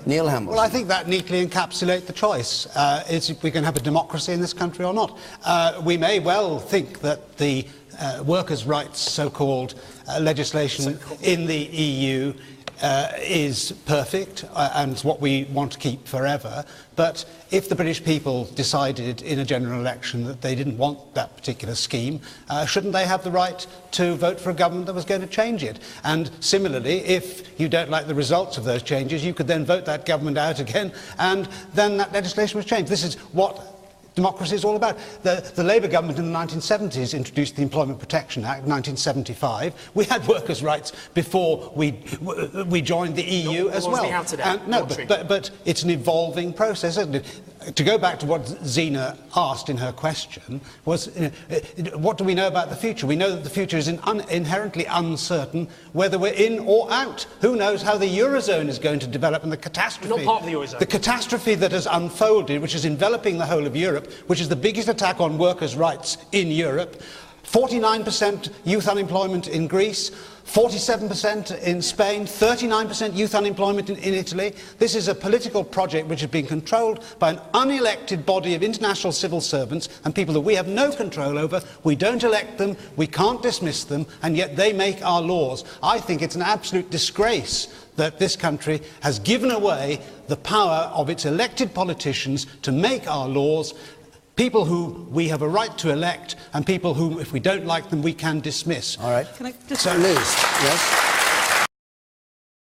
Neil Hamilton. Well, I think that neatly encapsulates the choice. Is if we can have a democracy in this country or not. We may well think that the workers' rights so-called legislation in the EU is perfect and what we want to keep forever. But if the British people decided in a general election that they didn't want that particular scheme, shouldn't they have the right to vote for a government that was going to change it? And similarly, if you don't like the results of those changes, you could then vote that government out again, and then that legislation was changed. This is what democracy is all about. The Labour government in the 1970s introduced the Employment Protection Act, 1975. We had workers' rights before we joined the EU as well. But it's an evolving process, isn't it? To go back to what Zina asked in her question, was what do we know about the future? We know that the future is inherently uncertain whether we're in or out. Who knows how the Eurozone is going to develop, and the catastrophe... Not part of the Eurozone. The catastrophe that has unfolded, which is enveloping the whole of Europe, which is the biggest attack on workers' rights in Europe. 49% youth unemployment in Greece, 47% in Spain, 39% youth unemployment in Italy. This is a political project which is being controlled by an unelected body of international civil servants and people that we have no control over. We don't elect them, we can't dismiss them, and yet they make our laws. I think it's an absolute disgrace that this country has given away the power of its elected politicians to make our laws. People who we have a right to elect and people who, if we don't like them, we can dismiss. All right. Can I just... So, Liz, yes?